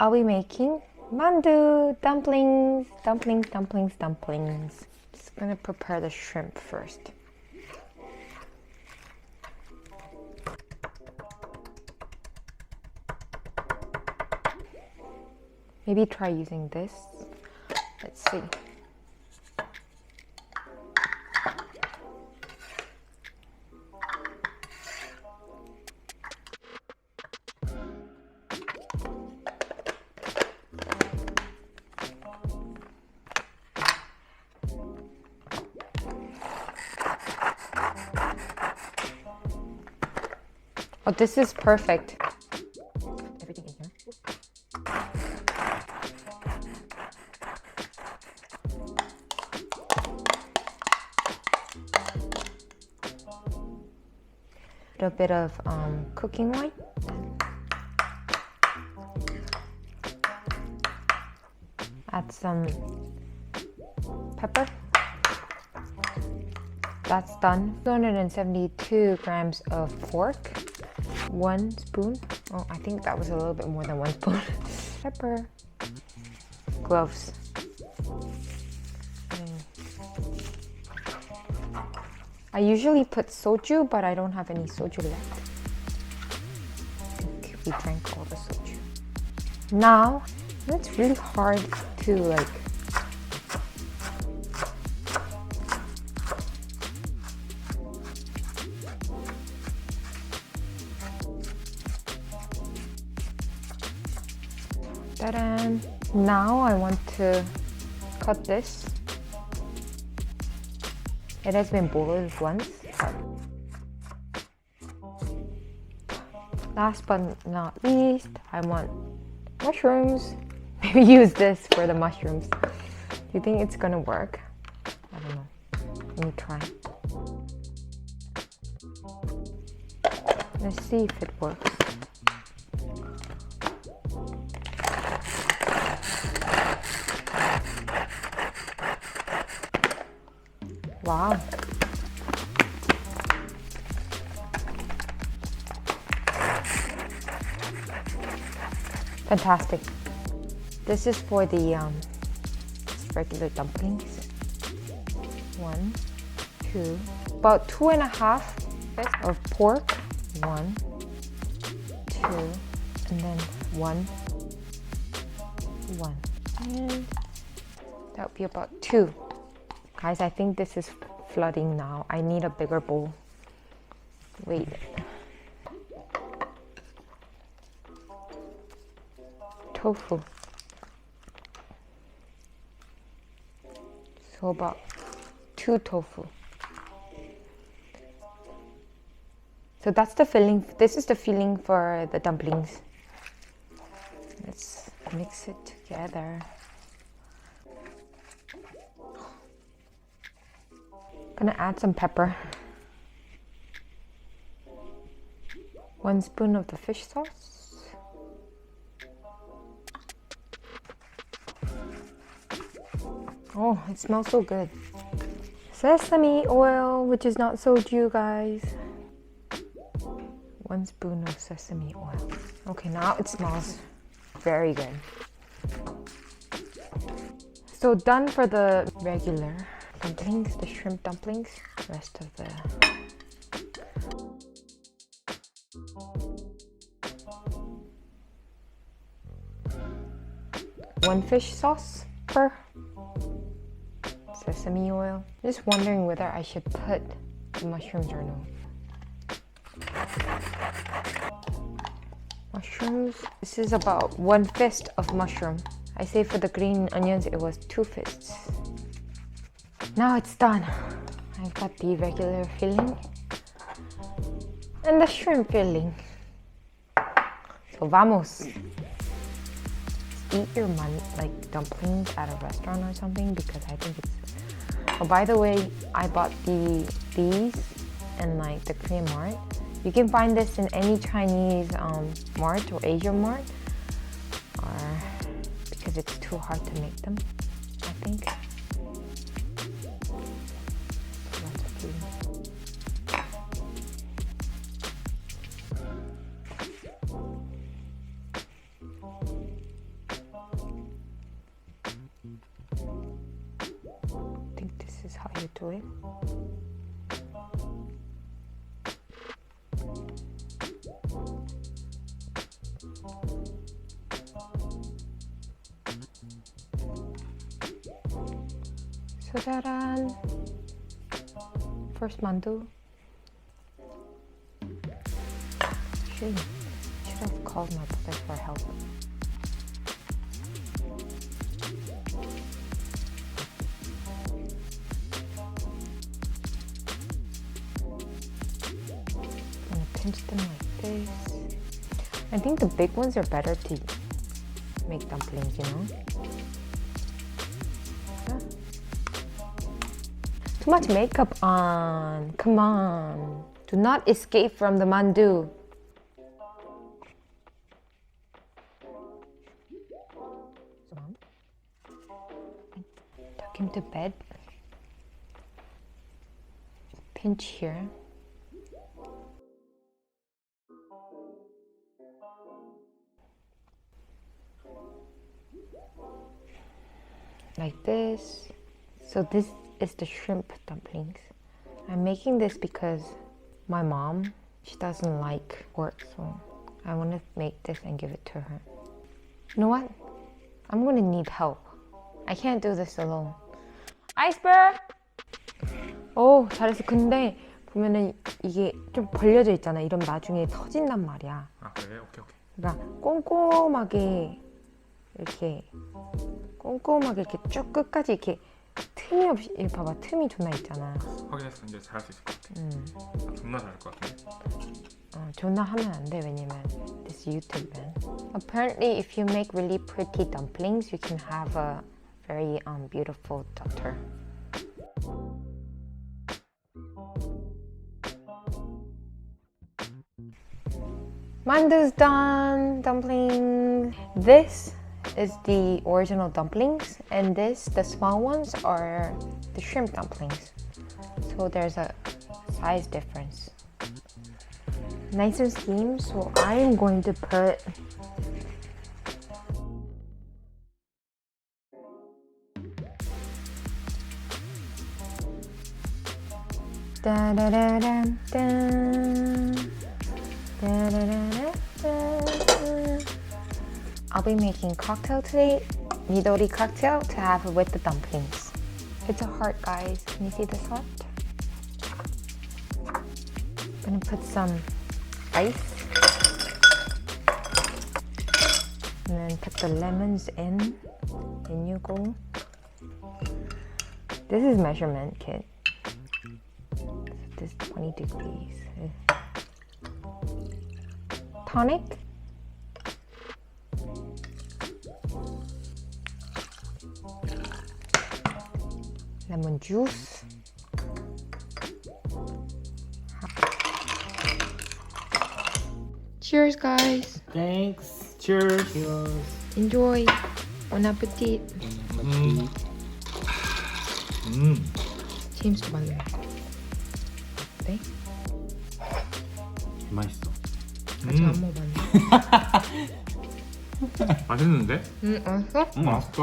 I'll be making Mandu dumplings. Just gonna prepare the shrimp first. Maybe try using this. Let's see. Oh, this is perfect. Everything in here. A bit of cooking wine. Add some pepper. That's done. 272 grams of pork. 1 spoon. Oh, I think that was a little bit more than 1 spoon. Pepper. Gloves. I usually put soju, but I don't have any soju left. I think we drank all the soju. Now, it's really hard to ta-da! Now I want to cut this. It has been boiled once. Last but not least, I want mushrooms. Maybe use this for the mushrooms. Do you think it's gonna work? I don't know. Let me try. Let's see if it works. Wow. Fantastic. This is for the regular dumplings. 1, 2, about 2.5 of pork. 1, 2, and then 1. And that would be about 2. Guys, I think this is flooding now. I need a bigger bowl. Wait. Tofu. So about 2 tofu. So that's the filling. This is the filling for the dumplings. Let's mix it together. Gonna add some pepper. 1 spoon of the fish sauce. Oh, it smells so good. Sesame oil, which is not soju, guys. 1 spoon of sesame oil. Okay, now it smells very good. So done for the regular dumplings, the shrimp dumplings. Rest of the one fish sauce per sesame oil. Just wondering whether I should put the mushrooms or no. Mushrooms. This is about 1 fist of mushroom. I say for the green onions it was 2 fists. Now it's done. I've got the regular filling and the shrimp filling. So vamos. Eat your dumplings at a restaurant or something, because I think it's... Oh, by the way, I bought these in the Korean mart. You can find this in any Chinese mart or Asian mart, or because it's too hard to make them, I think. you do it. So 짜란. First mandu. Should have called my brother for help. I'm gonna pinch them like this. I think the big ones are better to make dumplings, you know? Yeah. Too much makeup on. Come on. Do not escape from the mandu. Tuck him to bed. Pinch here. Like this. So this is the shrimp dumplings. I'm making this because my mom, she doesn't like pork, so I want to make this and give it to her. You know what? I'm gonna need help. I can't do this alone. Iceberg! 오, 잘했어. 근데 보면은 이게 좀 벌려져 있잖아. 이러면 나중에 터진단 말이야. 아 그래? 오케이. 그러니까 꼼꼼하게 이렇게 쭉 끝까지 이렇게 틈이 없이, 이거 봐봐, 틈이 존나 있잖아. 확인했어. 이제 잘할 수 있을 것 같아. 아, 존나 잘할 것 같아. 존나 하면 안 돼. 왜냐면 this YouTube man. Apparently, if you make really pretty dumplings, you can have a very beautiful daughter. Mandu's done. Dumpling. This is the original dumplings, and this, the small ones, are the shrimp dumplings. So there's a size difference. Nice and steamed, so I'm going to put da da da da da. I'll be making cocktail today, midori cocktail to have with the dumplings. It's a heart, guys. Can you see this heart? I'm gonna put some ice and then put the lemons in. In you go. This is measurement kit. This is 20 degrees. Tonic. Lemon juice. Cheers, guys. Thanks. Cheers. Cheers. Enjoy. Bon appetit. 제임스도 말래. 어때? 맛있어. 아직 안 먹어봤네. 맛있는데? 맛있어? 맛있다.